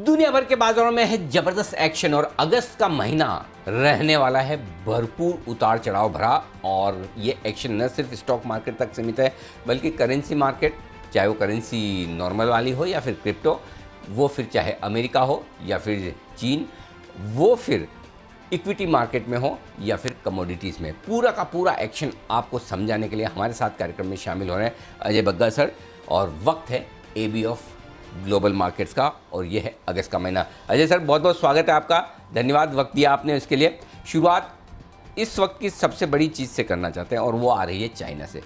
दुनिया भर के बाजारों में है जबरदस्त एक्शन और अगस्त का महीना रहने वाला है भरपूर उतार चढ़ाव भरा। और ये एक्शन न सिर्फ स्टॉक मार्केट तक सीमित है बल्कि करेंसी मार्केट, चाहे वो करेंसी नॉर्मल वाली हो या फिर क्रिप्टो, वो फिर चाहे अमेरिका हो या फिर चीन, वो फिर इक्विटी मार्केट में हो या फिर कमोडिटीज़ में, पूरा का पूरा एक्शन आपको समझाने के लिए हमारे साथ कार्यक्रम में शामिल हो रहे हैं अजय बग्गा सर। और वक्त है एबी ऑफ ग्लोबल मार्केट्स का और ये है अगस्त का महीना। अजय सर, बहुत बहुत स्वागत है आपका, धन्यवाद वक्त दिया आपने इसके लिए। शुरुआत इस वक्त की सबसे बड़ी चीज़ से करना चाहते हैं और वो आ रही है चाइना से।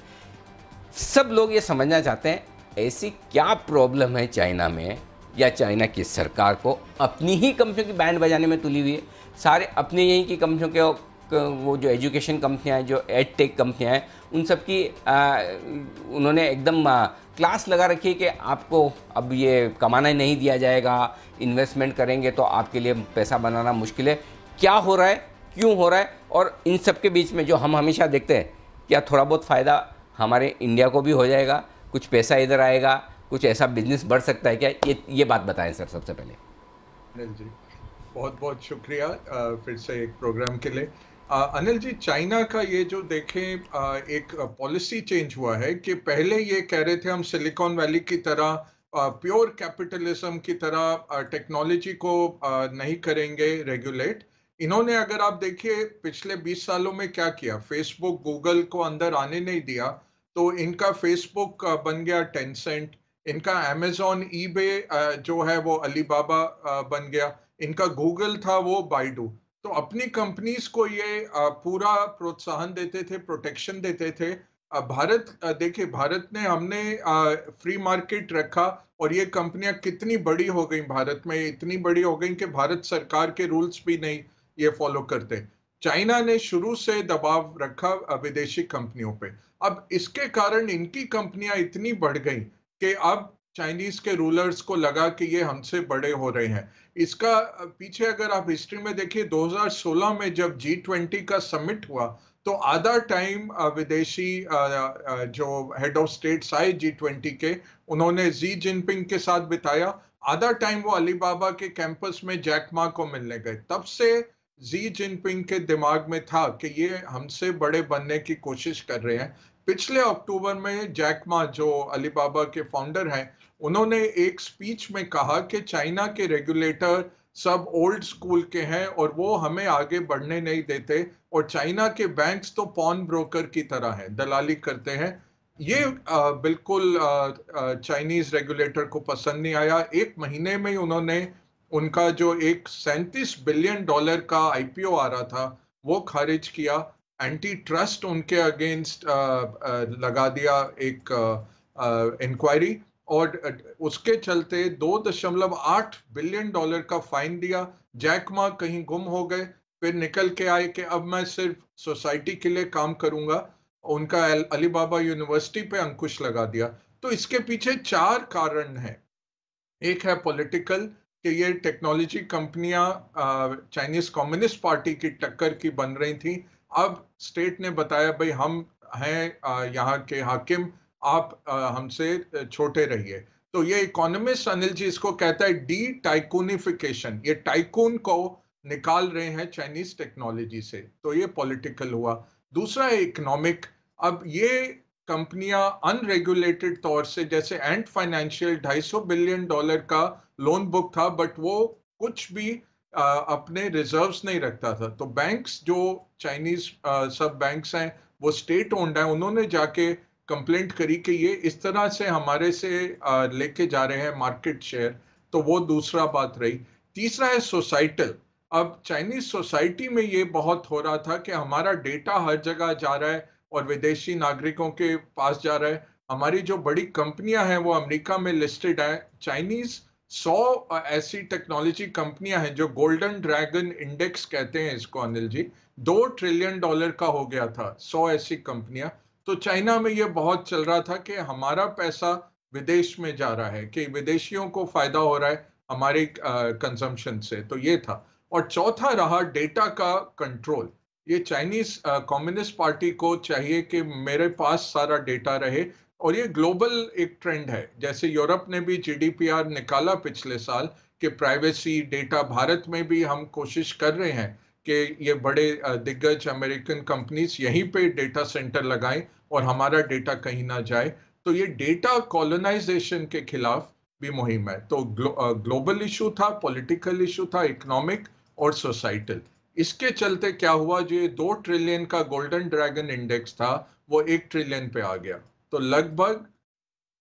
सब लोग ये समझना चाहते हैं ऐसी क्या प्रॉब्लम है चाइना में, या चाइना की सरकार को अपनी ही कंपनियों की बैंड बजाने में तुली हुई है। सारे अपने यहीं की कंपनियों के वो जो एजुकेशन कंपनियां हैं, जो एड टेक कंपनियां हैं, उन सब की उन्होंने एकदम क्लास लगा रखी है कि आपको अब ये कमाना ही नहीं दिया जाएगा, इन्वेस्टमेंट करेंगे तो आपके लिए पैसा बनाना मुश्किल है। क्या हो रहा है, क्यों हो रहा है, और इन सब के बीच में जो हम हमेशा देखते हैं, क्या थोड़ा बहुत फ़ायदा हमारे इंडिया को भी हो जाएगा, कुछ पैसा इधर आएगा, कुछ ऐसा बिजनेस बढ़ सकता है क्या? ये बात बताएं सर सबसे पहले। अनिल जी, बहुत बहुत शुक्रिया फिर से एक प्रोग्राम के लिए। अनिल जी, चाइना का ये जो देखें एक पॉलिसी चेंज हुआ है कि पहले ये कह रहे थे हम सिलिकॉन वैली की तरह प्योर कैपिटलिज्म की तरह टेक्नोलॉजी को नहीं करेंगे रेगुलेट। इन्होंने, अगर आप देखिए, पिछले 20 सालों में क्या किया, फेसबुक गूगल को अंदर आने नहीं दिया, तो इनका फेसबुक बन गया टेंसेंट, इनका अमेजॉन ईबे जो है वो अलीबाबा बन गया, इनका गूगल था वो बाइडू। तो अपनी कंपनीज को ये पूरा प्रोत्साहन देते थे, प्रोटेक्शन देते थे। भारत देखिए, भारत ने, हमने फ्री मार्केट रखा और ये कंपनियां कितनी बड़ी हो गई भारत में, इतनी बड़ी हो गई कि भारत सरकार के रूल्स भी नहीं ये फॉलो करते। चाइना ने शुरू से दबाव रखा विदेशी कंपनियों पे। अब इसके कारण इनकी कंपनियां इतनी बढ़ गई कि अब चाइनीज के रूलर्स को लगा कि ये हमसे बड़े हो रहे हैं। इसका पीछे अगर आप हिस्ट्री में देखिए, 2016 में जब G20 का समिट हुआ तो आधा टाइम विदेशी जो हेड ऑफ स्टेट्स आए G20 के, उन्होंने जी जिनपिंग के साथ बिताया। आधा टाइम वो अलीबाबा के कैंपस में जैक मा को मिलने गए। तब से जी जिनपिंग के दिमाग में था कि ये हमसे बड़े बनने की कोशिश कर रहे हैं। पिछले अक्टूबर में जैक मा, जो अलीबाबा के फाउंडर हैं, उन्होंने एक स्पीच में कहा कि चाइना के रेगुलेटर सब ओल्ड स्कूल के हैं और वो हमें आगे बढ़ने नहीं देते, और चाइना के बैंक्स तो पॉन ब्रोकर की तरह हैं, दलाली करते हैं। ये बिल्कुल चाइनीज रेगुलेटर को पसंद नहीं आया। एक महीने में ही उन्होंने उनका जो एक $37 बिलियन का आईपीओ आ रहा था वो खारिज किया। एंटी ट्रस्ट उनके अगेंस्ट लगा दिया एक इंक्वायरी, और उसके चलते $2.8 बिलियन का फाइन दिया। जैक मा कहीं गुम हो गए, फिर निकल के आए कि अब मैं सिर्फ सोसाइटी के लिए काम करूंगा। उनका अलीबाबा यूनिवर्सिटी पे अंकुश लगा दिया। तो इसके पीछे 4 कारण हैं। एक है पॉलिटिकल, कि ये टेक्नोलॉजी कंपनियां चाइनीज कम्युनिस्ट पार्टी की टक्कर की बन रही थी। अब स्टेट ने बताया, भाई हम हैं यहाँ के हाकिम, आप हमसे छोटे रहिए। तो ये इकोनॉमिस्ट अनिल जी इसको कहता है डी टाइकूनिफिकेशन, ये टाइकून को निकाल रहे हैं चाइनीज टेक्नोलॉजी से। तो ये पॉलिटिकल हुआ। दूसरा है इकोनॉमिक। अब ये कंपनियां अनरेगुलेटेड तौर से, जैसे एंट फाइनेंशियल $250 बिलियन का लोन बुक था, बट वो कुछ भी अपने रिजर्व्स नहीं रखता था। तो बैंक्स, जो चाइनीज सब बैंक्स हैं वो स्टेट ओन्ड है, उन्होंने जाके कंप्लेंट करी कि ये इस तरह से हमारे से लेके जा रहे हैं मार्केट शेयर। तो वो दूसरा बात रही। तीसरा है सोसाइटल। अब चाइनीज सोसाइटी में ये बहुत हो रहा था कि हमारा डेटा हर जगह जा रहा है और विदेशी नागरिकों के पास जा रहा है। हमारी जो बड़ी कंपनियां हैं वो अमेरिका में लिस्टेड है। चाइनीज 100 ऐसी टेक्नोलॉजी कंपनियां हैं जो गोल्डन ड्रैगन इंडेक्स कहते हैं इसको अनिल जी, $2 ट्रिलियन का हो गया था, 100 ऐसी कंपनियां। तो चाइना में ये बहुत चल रहा था कि हमारा पैसा विदेश में जा रहा है, कि विदेशियों को फायदा हो रहा है हमारे कंजम्पशन से। तो ये था। और चौथा रहा डेटा का कंट्रोल। ये चाइनीज कम्युनिस्ट पार्टी को चाहिए कि मेरे पास सारा डेटा रहे, और ये ग्लोबल एक ट्रेंड है। जैसे यूरोप ने भी जीडीपीआर निकाला पिछले साल, कि प्राइवेसी डेटा, भारत में भी हम कोशिश कर रहे हैं कि ये बड़े दिग्गज अमेरिकन कंपनीज यहीं पे डेटा सेंटर लगाएं और हमारा डेटा कहीं ना जाए। तो ये डेटा कॉलोनाइजेशन के खिलाफ भी मुहिम है। तो ग्लोबल इशू था, पॉलिटिकल इशू था, इकोनॉमिक और सोसाइटल। इसके चलते क्या हुआ, जो ये 2 ट्रिलियन का गोल्डन ड्रैगन इंडेक्स था वो 1 ट्रिलियन पे आ गया। तो लगभग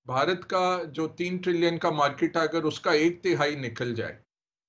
भारत का जो 3 ट्रिलियन का मार्केट है, अगर उसका 1/3 निकल जाए,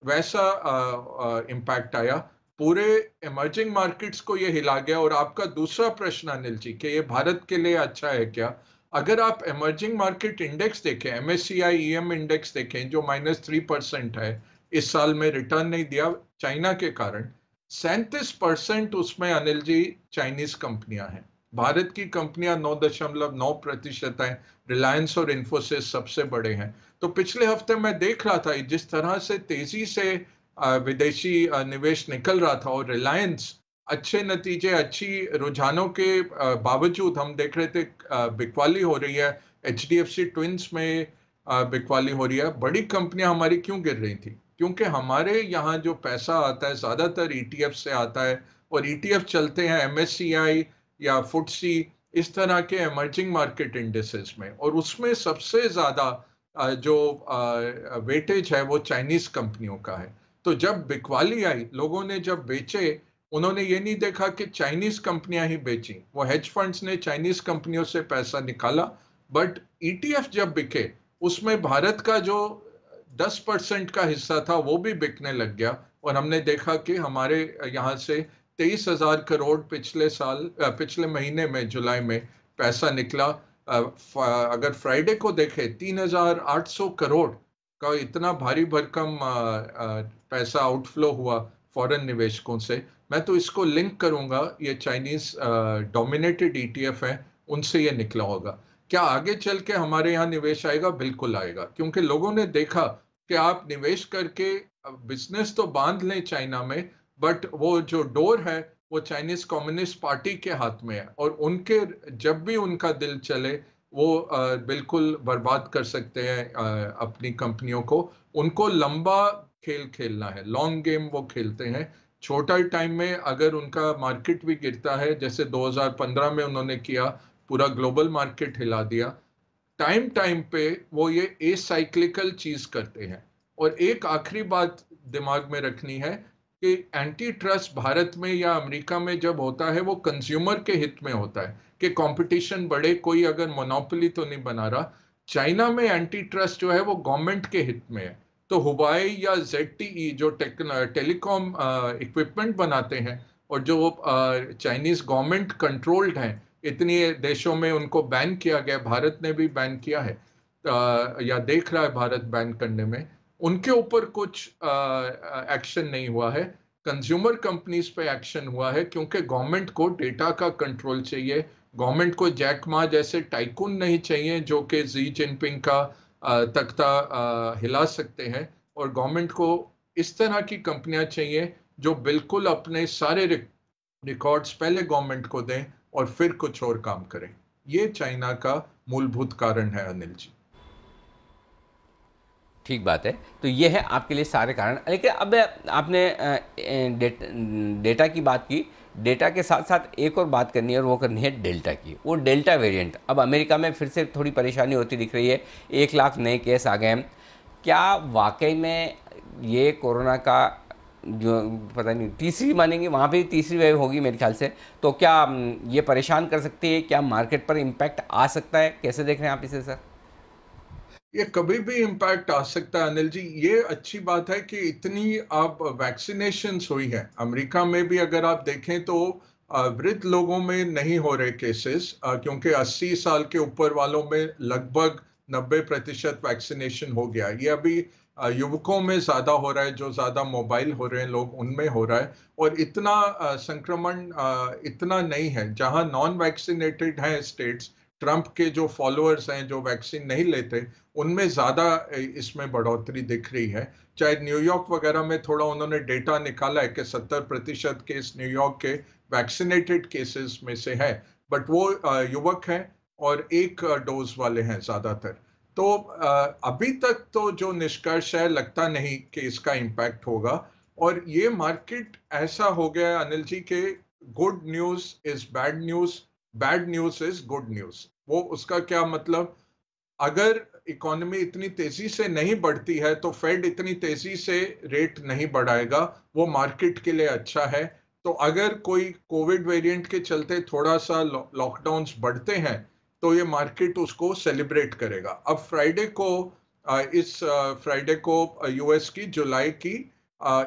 वैसा इम्पैक्ट आया। पूरे इमर्जिंग मार्केट्स को ये हिला गया। और आपका दूसरा प्रश्न अनिल जी कि ये भारत के लिए अच्छा है क्या, अगर आप इमर्जिंग मार्केट इंडेक्स देखें, एमएससीआई ईएम इंडेक्स देखें जो -3% है, इस साल में रिटर्न नहीं दिया चाइना के कारण, 37% उसमें अनिल जी चाइनीज कंपनियां हैं। भारत की कंपनियां 9.9% हैं। रिलायंस और इन्फोसिस सबसे बड़े हैं। तो पिछले हफ्ते मैं देख रहा था जिस तरह से तेजी से विदेशी निवेश निकल रहा था, और रिलायंस अच्छे नतीजे, अच्छी रुझानों के बावजूद हम देख रहे थे बिकवाली हो रही है। एचडीएफसी ट्विंस में बिकवाली हो रही है। बड़ी कंपनियां हमारी क्यों गिर रही थी? क्योंकि हमारे यहाँ जो पैसा आता है ज्यादातर ईटीएफ से आता है, और ईटीएफ चलते हैं एमएससीआई या फुटसी, इस तरह के इमर्जिंग मार्केट इंडेसेस में, और उसमें सबसे ज्यादा जो वेटेज है वो चाइनीज कंपनियों का है। तो जब बिकवाली आई, लोगों ने जब बेचे, उन्होंने ये नहीं देखा कि चाइनीज कंपनियां ही बेची, वो हेज फंड्स ने चाइनीज कंपनियों से पैसा निकाला। बट ईटीएफ जब बिके, उसमें भारत का जो 10% का हिस्सा था वो भी बिकने लग गया, और हमने देखा कि हमारे यहाँ से 23,000 करोड़ पिछले महीने में, जुलाई में पैसा निकला। अगर फ्राइडे को देखे, 3,800 करोड़ का इतना भारी भरकम पैसा आउटफ्लो हुआ फॉरेन निवेशकों से। मैं तो इसको लिंक करूंगा, ये चाइनीज डोमिनेटेड ईटीएफ है, उनसे ये निकला होगा। क्या आगे चल के हमारे यहाँ निवेश आएगा? बिल्कुल आएगा, क्योंकि लोगों ने देखा कि आप निवेश करके बिजनेस तो बांध लें चाइना में, बट वो जो डोर है वो चाइनीज कम्युनिस्ट पार्टी के हाथ में है, और उनके जब भी उनका दिल चले वो बिल्कुल बर्बाद कर सकते हैं अपनी कंपनियों को। उनको लंबा खेल खेलना है, लॉन्ग गेम वो खेलते हैं। छोटा टाइम में अगर उनका मार्केट भी गिरता है, जैसे 2015 में उन्होंने किया, पूरा ग्लोबल मार्केट हिला दिया, टाइम टाइम पे वो ये एसाइक्लिकल चीज करते हैं। और एक आखिरी बात दिमाग में रखनी है कि एंटी ट्रस्ट भारत में या अमेरिका में जब होता है, वो कंज्यूमर के हित में होता है कि कंपटीशन बढ़े, कोई अगर मोनोपोली तो नहीं बना रहा। चाइना में एंटी ट्रस्ट जो है वो गवर्नमेंट के हित में है। तो हुवाई या ZTE जो टेलीकॉम इक्विपमेंट बनाते हैं, और जो चाइनीज गवर्नमेंट कंट्रोल्ड हैं, इतनी देशों में उनको बैन किया गया, भारत ने भी बैन किया है या देख रहा है भारत बैन करने में, उनके ऊपर कुछ एक्शन नहीं हुआ है। कंज्यूमर कंपनीज पे एक्शन हुआ है, क्योंकि गवर्नमेंट को डेटा का कंट्रोल चाहिए। गवर्नमेंट को जैक मा जैसे टाइकून नहीं चाहिए जो कि जी जिनपिंग का तख्ता हिला सकते हैं, और गवर्नमेंट को इस तरह की कंपनियां चाहिए जो बिल्कुल अपने सारे रिकॉर्ड्स पहले गवर्नमेंट को दें और फिर कुछ और काम करें। ये चाइना का मूलभूत कारण है अनिल जी। ठीक बात है। तो ये है आपके लिए सारे कारण। लेकिन अब आपने डेटा की बात की, डेटा के साथ साथ एक और बात करनी है, और वो करनी है डेल्टा की। वो डेल्टा वेरिएंट अब अमेरिका में फिर से थोड़ी परेशानी होती दिख रही है। 1 लाख नए केस आ गए हैं। क्या वाकई में ये कोरोना का जो पता नहीं तीसरी मानेंगे, वहाँ पे तीसरी वेव होगी मेरे ख्याल से, तो क्या ये परेशान कर सकती है? क्या मार्केट पर इम्पैक्ट आ सकता है? कैसे देख रहे हैं आप इसे सर? ये कभी भी इम्पैक्ट आ सकता है अनिल जी। ये अच्छी बात है कि इतनी अब वैक्सीनेशन हुई है अमेरिका में भी। अगर आप देखें तो वृद्ध लोगों में नहीं हो रहे केसेस, क्योंकि 80 साल के ऊपर वालों में लगभग 90% वैक्सीनेशन हो गया। ये अभी युवकों में ज्यादा हो रहा है, जो ज्यादा मोबाइल हो रहे हैं लोग, उनमें हो रहा है। और इतना संक्रमण इतना नहीं है। जहां नॉन वैक्सीनेटेड हैं स्टेट्स, ट्रंप के जो फॉलोअर्स हैं जो वैक्सीन नहीं लेते, उनमें ज्यादा इसमें बढ़ोतरी दिख रही है। चाहे न्यूयॉर्क वगैरह में थोड़ा उन्होंने डेटा निकाला है कि 70% केस न्यूयॉर्क के वैक्सीनेटेड केसेस में से है, बट वो युवक हैं और एक डोज वाले हैं ज्यादातर। तो अभी तक तो जो निष्कर्ष है लगता नहीं कि इसका इम्पैक्ट होगा। और ये मार्केट ऐसा हो गया है अनिल जी के good news is bad news is good news. वो उसका क्या मतलब, अगर इकोनॉमी इतनी तेजी से नहीं बढ़ती है तो फेड इतनी तेजी से रेट नहीं बढ़ाएगा, वो मार्केट के लिए अच्छा है। तो अगर कोई कोविड वेरिएंट के चलते थोड़ा सा लॉकडाउन्स बढ़ते हैं तो ये मार्केट उसको सेलिब्रेट करेगा। अब फ्राइडे को इस फ्राइडे को यूएस की जुलाई की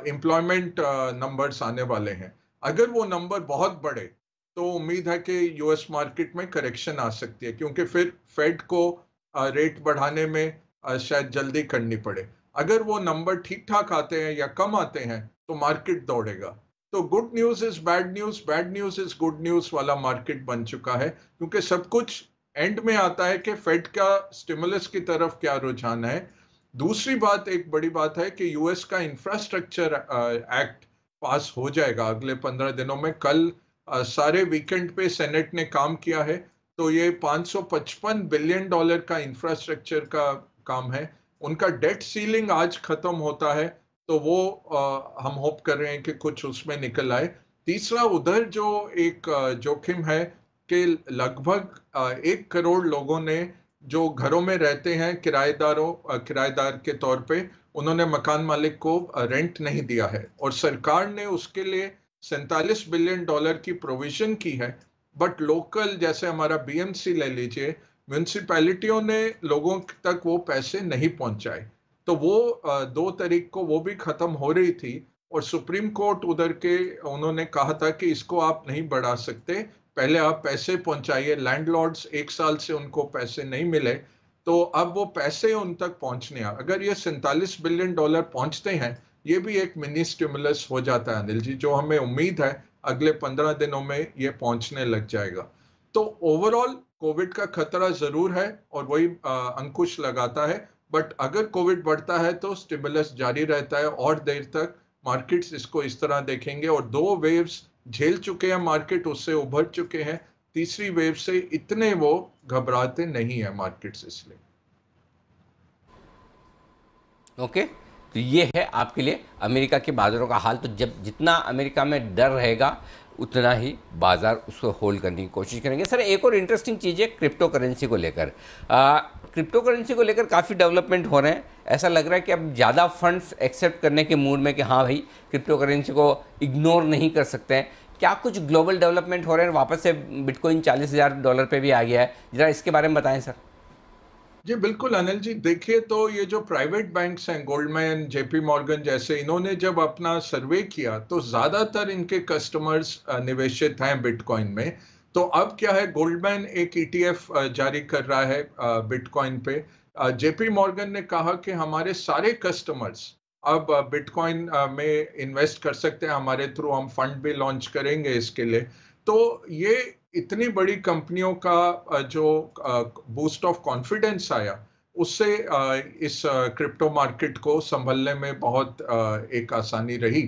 एम्प्लॉयमेंट नंबर्स आने वाले हैं। अगर वो नंबर बहुत बड़े तो उम्मीद है कि यूएस मार्केट में करेक्शन आ सकती है, क्योंकि फिर फेड को रेट बढ़ाने में शायद जल्दी करनी पड़े। अगर वो नंबर ठीक ठाक आते हैं या कम आते हैं तो मार्केट दौड़ेगा। तो good news is bad news is good news वाला मार्केट बन चुका है, क्योंकि सब कुछ एंड में आता है कि फेड का स्टिमुलस की तरफ क्या रुझान है। दूसरी बात, एक बड़ी बात है कि यूएस का इंफ्रास्ट्रक्चर एक्ट पास हो जाएगा अगले 15 दिनों में। कल सारे वीकेंड पे सेनेट ने काम किया है, तो ये $555 बिलियन का इंफ्रास्ट्रक्चर का काम है। उनका डेट सीलिंग आज खत्म होता है, तो वो हम होप कर रहे हैं कि कुछ उसमें निकल आए। तीसरा, उधर जो एक जोखिम है कि लगभग 1 करोड़ लोगों ने जो घरों में रहते हैं किराएदार के तौर पे, उन्होंने मकान मालिक को रेंट नहीं दिया है, और सरकार ने उसके लिए $47 बिलियन की प्रोविजन की है। बट लोकल, जैसे हमारा बीएमसी ले लीजिए, म्यूनिसिपैलिटियों ने लोगों तक वो पैसे नहीं पहुंचाए। तो वो 2 तारीख को वो भी खत्म हो रही थी, और सुप्रीम कोर्ट उधर के उन्होंने कहा था कि इसको आप नहीं बढ़ा सकते, पहले आप पैसे पहुंचाइए। लैंडलॉर्ड्स 1 साल से उनको पैसे नहीं मिले, तो अब वो पैसे उन तक पहुंचने अगर ये $47 बिलियन पहुंचते हैं, ये भी एक मिनी स्टिमुलस हो जाता है अनिल जी, जो हमें उम्मीद है अगले 15 दिनों में ये पहुंचने लग जाएगा। तो ओवरऑल कोविड का खतरा जरूर है और वही अंकुश लगाता है, बट अगर कोविड बढ़ता है तो स्टिमुलस जारी रहता है और देर तक। मार्केट्स इसको इस तरह देखेंगे, और 2 वेव्स झेल चुके हैं मार्केट, उससे उभर चुके हैं। तीसरी वेव से इतने वो घबराते नहीं है मार्केट्स, इसलिए। ओके, तो ये है आपके लिए अमेरिका के बाज़ारों का हाल। तो जब जितना अमेरिका में डर रहेगा उतना ही बाज़ार उसको होल्ड करने की कोशिश करेंगे। सर, एक और इंटरेस्टिंग चीज़ है क्रिप्टो करेंसी को लेकर। क्रिप्टो करेंसी को लेकर काफ़ी डेवलपमेंट हो रहे हैं। ऐसा लग रहा है कि अब ज़्यादा फंड्स एक्सेप्ट करने के मूड में कि हाँ भाई, क्रिप्टो करेंसी को इग्नोर नहीं कर सकते हैं। क्या कुछ ग्लोबल डेवलपमेंट हो रहे हैं? वापस से बिटकॉइन $40,000 पे भी आ गया है। ज़रा इसके बारे में बताएं सर। जी बिल्कुल अनिल जी, देखिए, तो ये जो प्राइवेट बैंक्स हैं, गोल्डमैन, जेपी मॉर्गन जैसे, इन्होंने जब अपना सर्वे किया तो ज्यादातर इनके कस्टमर्स निवेशित हैं बिटकॉइन में। तो अब क्या है, गोल्डमैन एक ईटीएफ जारी कर रहा है बिटकॉइन पे। जेपी मॉर्गन ने कहा कि हमारे सारे कस्टमर्स अब बिटकॉइन में इन्वेस्ट कर सकते हैं हमारे थ्रू, हम फंड भी लॉन्च करेंगे इसके लिए। तो ये इतनी बड़ी कंपनियों का जो बूस्ट ऑफ कॉन्फिडेंस आया, उससे इस क्रिप्टो मार्केट को संभलने में बहुत एक आसानी रही।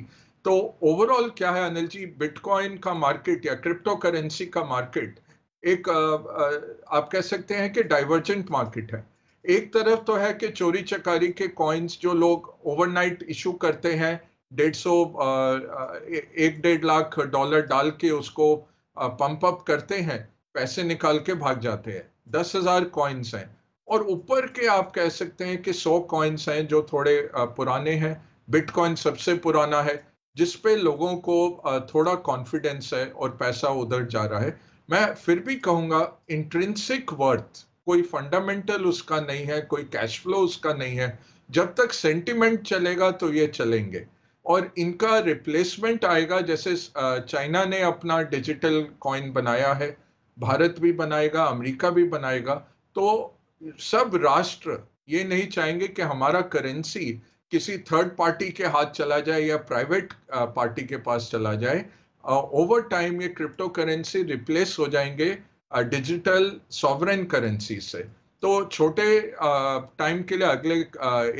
तो ओवरऑल क्या है अनिल जी, बिटकॉइन का मार्केट या क्रिप्टो करेंसी का मार्केट एक आप कह सकते हैं कि डाइवर्जेंट मार्केट है। एक तरफ तो है कि चोरी चकारी के कॉइन्स जो लोग ओवरनाइट इशू करते हैं, 1.5 लाख डाल के उसको पंप अप करते हैं, पैसे निकाल के भाग जाते हैं। 10,000 कॉइन्स हैं, और ऊपर के आप कह सकते हैं कि 100 कॉइन्स हैं जो थोड़े पुराने हैं। बिटकॉइन सबसे पुराना है, जिसपे लोगों को थोड़ा कॉन्फिडेंस है और पैसा उधर जा रहा है। मैं फिर भी कहूंगा इंट्रिंसिक वर्थ, कोई फंडामेंटल उसका नहीं है, कोई कैश फ्लो उसका नहीं है। जब तक सेंटिमेंट चलेगा तो ये चलेंगे, और इनका रिप्लेसमेंट आएगा। जैसे चाइना ने अपना डिजिटल कॉइन बनाया है, भारत भी बनाएगा, अमेरिका भी बनाएगा। तो सब राष्ट्र ये नहीं चाहेंगे कि हमारा करेंसी किसी थर्ड पार्टी के हाथ चला जाए या प्राइवेट पार्टी के पास चला जाए। ओवर टाइम ये क्रिप्टो करेंसी रिप्लेस हो जाएंगे डिजिटल सॉवरेन करेंसी से। तो छोटे टाइम के लिए, अगले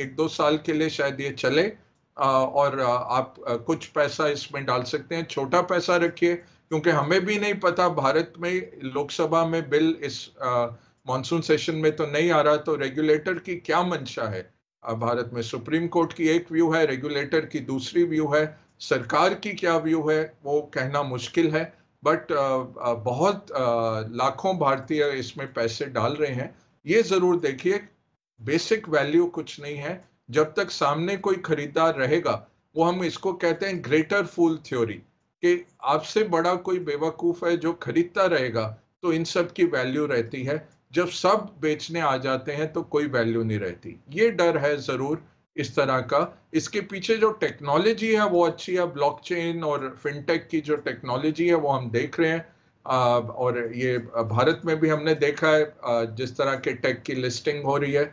1-2 साल के लिए शायद ये चले, और आप कुछ पैसा इसमें डाल सकते हैं। छोटा पैसा रखिए, क्योंकि हमें भी नहीं पता भारत में लोकसभा में बिल इस मॉनसून सेशन में तो नहीं आ रहा, तो रेगुलेटर की क्या मंशा है भारत में? सुप्रीम कोर्ट की एक व्यू है, रेगुलेटर की दूसरी व्यू है, सरकार की क्या व्यू है वो कहना मुश्किल है। बट बहुत लाखों भारतीय इसमें पैसे डाल रहे हैं। ये जरूर देखिए, बेसिक वैल्यू कुछ नहीं है जब तक सामने कोई खरीदार रहेगा। वो हम इसको कहते हैं ग्रेटर फूल थ्योरी, कि आपसे बड़ा कोई बेवकूफ है जो खरीदता रहेगा तो इन सब की वैल्यू रहती है। जब सब बेचने आ जाते हैं तो कोई वैल्यू नहीं रहती। ये डर है जरूर इस तरह का। इसके पीछे जो टेक्नोलॉजी है वो अच्छी है, ब्लॉकचेन और फिनटेक की जो टेक्नोलॉजी है वो हम देख रहे हैं। और ये भारत में भी हमने देखा है, जिस तरह के टेक की लिस्टिंग हो रही है।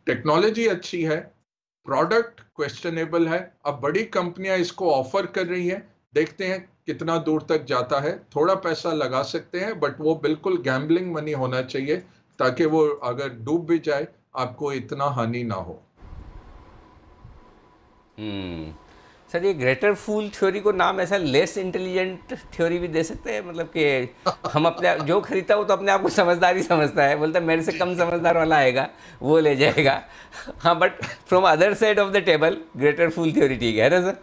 टेक्नोलॉजी अच्छी है, प्रोडक्ट क्वेश्चनेबल है। अब बड़ी कंपनियां इसको ऑफर कर रही हैं, देखते हैं कितना दूर तक जाता है। थोड़ा पैसा लगा सकते हैं बट वो बिल्कुल गैम्बलिंग मनी होना चाहिए, ताकि वो अगर डूब भी जाए आपको इतना हानि ना हो। सर, ये ग्रेटर फूल थ्योरी को नाम ऐसा लेस इंटेलिजेंट थ्योरी भी दे सकते हैं, मतलब कि हम अपने जो खरीदता वो तो अपने आप को समझदार ही समझता है, बोलता है मेरे से कम समझदार वाला आएगा वो ले जाएगा। हाँ, but from other side of the table greater fool theory ठीक है ना सर?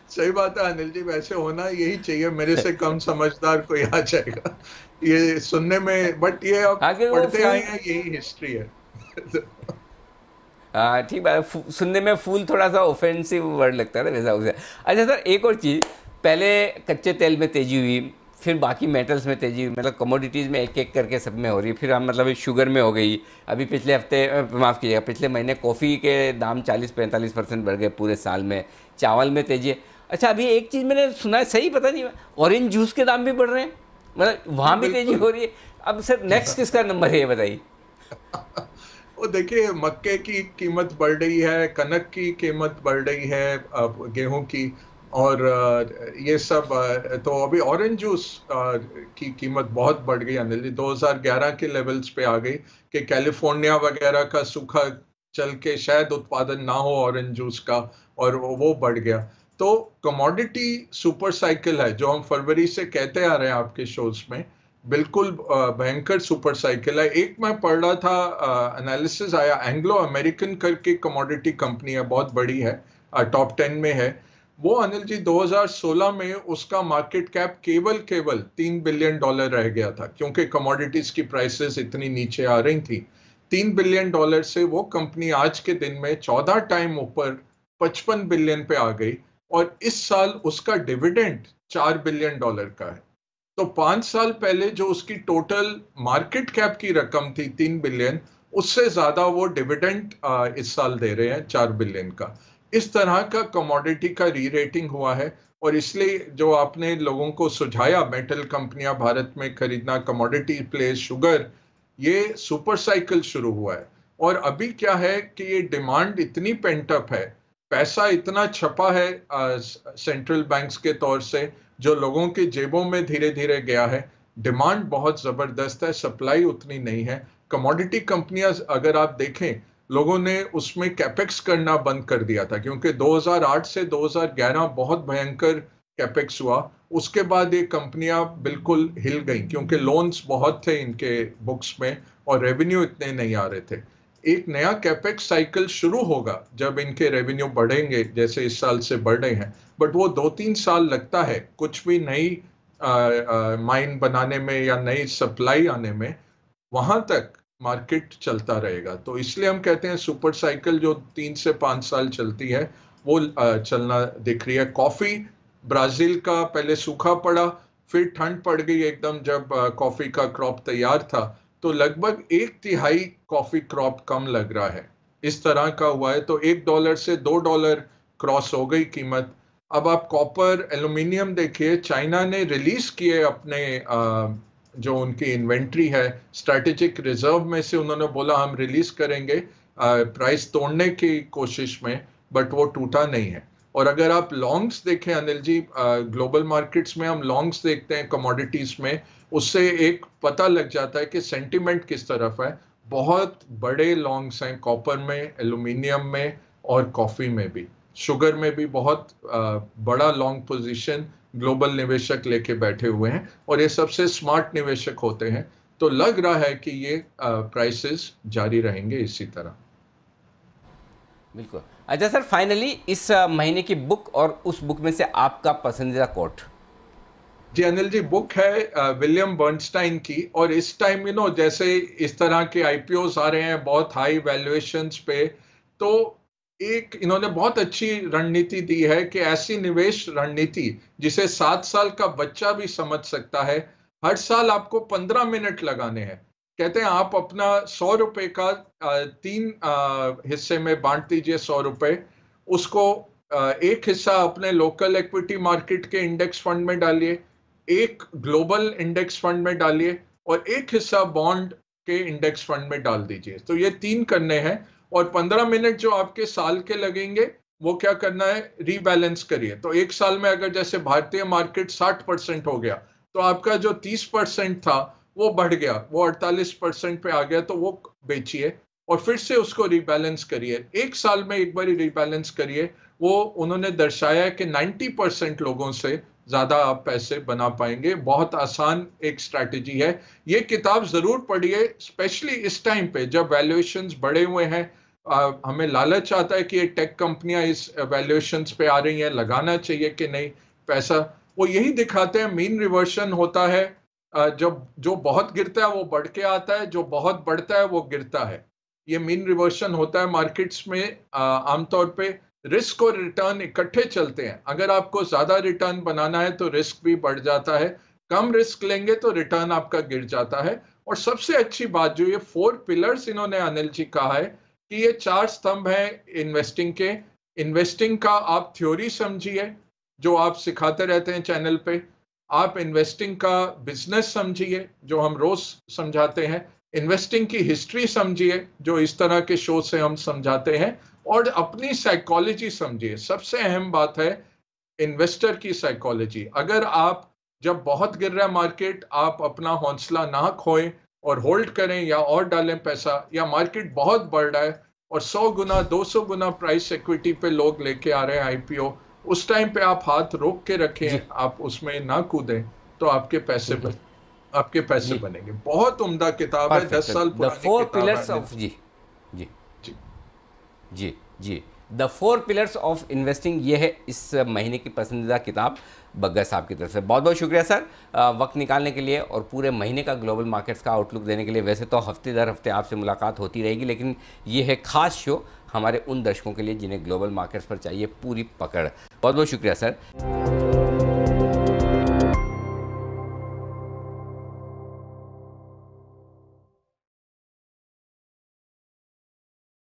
सही बात है अनिल जी, वैसे होना यही चाहिए, मेरे से कम समझदार कोई आ जाएगा। ये सुनने में, बट ये अब आगे वो पढ़ते आए फूल, हैं, यही हिस्ट्री है। ठीक बात है, सुनने में फूल थोड़ा सा ऑफेंसिव वर्ड लगता है ना वैसा उसे। अच्छा सर, एक और चीज़, पहले कच्चे तेल में तेजी हुई, फिर बाकी मेटल्स में तेजी हुई, मतलब कमोडिटीज़ में एक एक करके सब में हो रही है, फिर हम मतलब शुगर में हो गई। अभी पिछले हफ्ते, माफ़ कीजिएगा, पिछले महीने कॉफ़ी के दाम 40-45% बढ़ गए पूरे साल में। चावल में तेजी है। अच्छा, अभी एक चीज़ मैंने सुना है, सही पता नहीं, ऑरेंज जूस के दाम भी बढ़ रहे हैं, मतलब वहाँ भी तेजी बिल्कुल। हो रही है। अब सर नेक्स्ट किसका नंबर है ये बताइए? वो देखिए, मक्के की कीमत बढ़ रही है, कनक की कीमत बढ़ रही है, गेहूं की, और ये सब। तो अभी ऑरेंज जूस की कीमत बहुत बढ़ गई अनिल जी, 2011 के लेवल्स पे आ गई, कि कैलिफोर्निया वगैरह का सूखा चल के शायद उत्पादन ना हो ऑरेंज जूस का, और वो बढ़ गया। तो कमोडिटी सुपर साइकिल है जो हम फरवरी से कहते आ रहे हैं आपके शोज में, बिल्कुल भयंकर सुपर साइकिल है। एक मैं पढ़ रहा था, एनालिसिस आया, एंग्लो अमेरिकन करके कमोडिटी कंपनी है, बहुत बड़ी है, टॉप 10 में है वो अनिल जी। 2016 में उसका मार्केट कैप केवल $3 बिलियन रह गया था, क्योंकि कमोडिटीज की प्राइसेस इतनी नीचे आ रही थी। $3 बिलियन से वो कंपनी आज के दिन में 14 टाइम ऊपर $55 बिलियन पे आ गई, और इस साल उसका डिविडेंड $4 बिलियन का है। तो 5 साल पहले जो उसकी टोटल मार्केट कैप की रकम थी 3 बिलियन, उससे ज्यादा वो डिविडेंड इस साल दे रहे हैं, 4 बिलियन का। इस तरह का कमोडिटी का री रेटिंग हुआ है। और इसलिए जो आपने लोगों को सुझाया मेटल कंपनियां भारत में खरीदना, कमोडिटी प्ले, शुगर, ये सुपर साइकिल शुरू हुआ है। और अभी क्या है कि ये डिमांड इतनी पेंटअप है, पैसा इतना छपा है सेंट्रल बैंक्स के तौर से, जो लोगों की जेबों में धीरे धीरे गया है। डिमांड बहुत जबरदस्त है, सप्लाई उतनी नहीं है। कमोडिटी कंपनियां अगर आप देखें, लोगों ने उसमें कैपेक्स करना बंद कर दिया था, क्योंकि 2008 से 2011 बहुत भयंकर कैपेक्स हुआ। उसके बाद ये कंपनियां बिल्कुल हिल गई, क्योंकि लोन्स बहुत थे इनके बुक्स में और रेवेन्यू इतने नहीं आ रहे थे। एक नया कैपेक्स साइकिल शुरू होगा जब इनके रेवेन्यू बढ़ेंगे, जैसे इस साल से बढ़ रहे हैं, बट वो 2-3 साल लगता है कुछ भी नई माइन बनाने में या नई सप्लाई आने में। वहां तक मार्केट चलता रहेगा। तो इसलिए हम कहते हैं सुपर साइकिल जो 3 से 5 साल चलती है, वो चलना दिख रही है। कॉफी, ब्राजील का पहले सूखा पड़ा, फिर ठंड पड़ गई एकदम जब कॉफी का क्रॉप तैयार था, तो लगभग 1/3 कॉफी क्रॉप कम लग रहा है। इस तरह का हुआ है, तो $1 से $2 क्रॉस हो गई कीमत। अब आप कॉपर, एल्यूमिनियम देखिए, चाइना ने रिलीज किए अपने जो उनकी इन्वेंट्री है, स्ट्रैटेजिक रिजर्व में से उन्होंने बोला हम रिलीज करेंगे, प्राइस तोड़ने की कोशिश में, बट वो टूटा नहीं है। और अगर आप लॉन्ग्स देखें अनिल जी, ग्लोबल मार्केट्स में हम लॉन्ग्स देखते हैं कमोडिटीज में, उससे एक पता लग जाता है कि सेंटिमेंट किस तरफ है। बहुत बड़े लॉन्ग्स हैं कॉपर में, एल्यूमिनियम में, और कॉफी में भी, शुगर में भी बहुत बड़ा लॉन्ग पोजीशन ग्लोबल निवेशक लेके बैठे हुए हैं, और ये सबसे स्मार्ट निवेशक होते हैं। तो लग रहा है कि ये प्राइसेस जारी रहेंगे इसी तरह। बिल्कुल। अच्छा सर, फाइनली इस महीने की बुक और उस बुक में से आपका पसंदीदा कोट? जी अनिल जी, बुक है विलियम बर्नस्टाइन की, और इस टाइम जैसे इस तरह के आईपीओस आ रहे हैं बहुत हाई वैल्यूएशंस पे, तो एक इन्होंने बहुत अच्छी रणनीति दी है कि ऐसी निवेश रणनीति जिसे 7 साल का बच्चा भी समझ सकता है। हर साल आपको 15 मिनट लगाने हैं। कहते हैं आप अपना 100 रुपए का 3 हिस्से में बांट दीजिए, 100 रुपए। उसको एक हिस्सा अपने लोकल इक्विटी मार्केट के इंडेक्स फंड में डालिए, एक ग्लोबल इंडेक्स फंड में डालिए, और एक हिस्सा बॉन्ड के इंडेक्स फंड में डाल दीजिए। तो ये 3 करने हैं, और 15 मिनट जो आपके साल के लगेंगे वो क्या करना है, रीबैलेंस करिए। तो एक साल में अगर जैसे भारतीय मार्केट 60% हो गया, तो आपका जो 30% था वो बढ़ गया, वो 48% पे आ गया, तो वो बेचिए और फिर से उसको रीबैलेंस करिए। एक साल में एक बार रीबैलेंस करिए। वो उन्होंने दर्शाया कि 90% लोगों से ज्यादा आप पैसे बना पाएंगे। बहुत आसान एक स्ट्रैटेजी है। ये किताब जरूर पढ़िए, स्पेशली इस टाइम पे जब वैल्यूएशंस बढ़े हुए हैं। हमें लालच आता है कि ये टेक कंपनियां इस वैल्यूएशंस पे आ रही हैं, लगाना चाहिए कि नहीं पैसा। वो यही दिखाते हैं मीन रिवर्शन होता है। जब जो बहुत गिरता है वो बढ़ के आता है, जो बहुत बढ़ता है वो गिरता है। ये मीन रिवर्शन होता है मार्केट्स में। आमतौर पे रिस्क और रिटर्न इकट्ठे चलते हैं। अगर आपको ज्यादा रिटर्न बनाना है तो रिस्क भी बढ़ जाता है, कम रिस्क लेंगे तो रिटर्न आपका गिर जाता है। और सबसे अच्छी बात जो ये 4 पिलर्स इन्होंने अनिल जी कहा है कि ये 4 स्तंभ हैं इन्वेस्टिंग के। इन्वेस्टिंग का आप थ्योरी समझिए जो आप सिखाते रहते हैं चैनल पे। आप इन्वेस्टिंग का बिजनेस समझिए जो हम रोज समझाते हैं। इन्वेस्टिंग की हिस्ट्री समझिए जो इस तरह के शो से हम समझाते हैं। और अपनी साइकोलॉजी समझिए। सबसे अहम बात है इन्वेस्टर की साइकोलॉजी। अगर आप जब बहुत गिर रहा है मार्केट, आप अपना हौसला ना खोएं और होल्ड करें या और डालें पैसा, या मार्केट बहुत बढ़ रहा है और 100 गुना 200 गुना प्राइस इक्विटी पे लोग लेके आ रहे हैं आईपीओ, उस टाइम पे आप हाथ रोक के जी रखें, आप उसमें ना कूदें, तो आपके पैसे जी, बनेंगे। बहुत उम्दा किताब है, परफेक्ट। 10 साल द पुरानी फोर किताब है पिलर्स अनिल ऑफ, जी जी जी। जी जी, द 4 पिलर्स ऑफ इन्वेस्टिंग, ये है इस महीने की पसंदीदा किताब बग्गा साहब की तरफ से। बहुत बहुत शुक्रिया सर वक्त निकालने के लिए और पूरे महीने का ग्लोबल मार्केट्स का आउटलुक देने के लिए। वैसे तो हफ्ते दर हफ्ते आपसे मुलाकात होती रहेगी, लेकिन ये है खास शो हमारे उन दर्शकों के लिए जिन्हें ग्लोबल मार्केट्स पर चाहिए पूरी पकड़। बहुत बहुत शुक्रिया सर।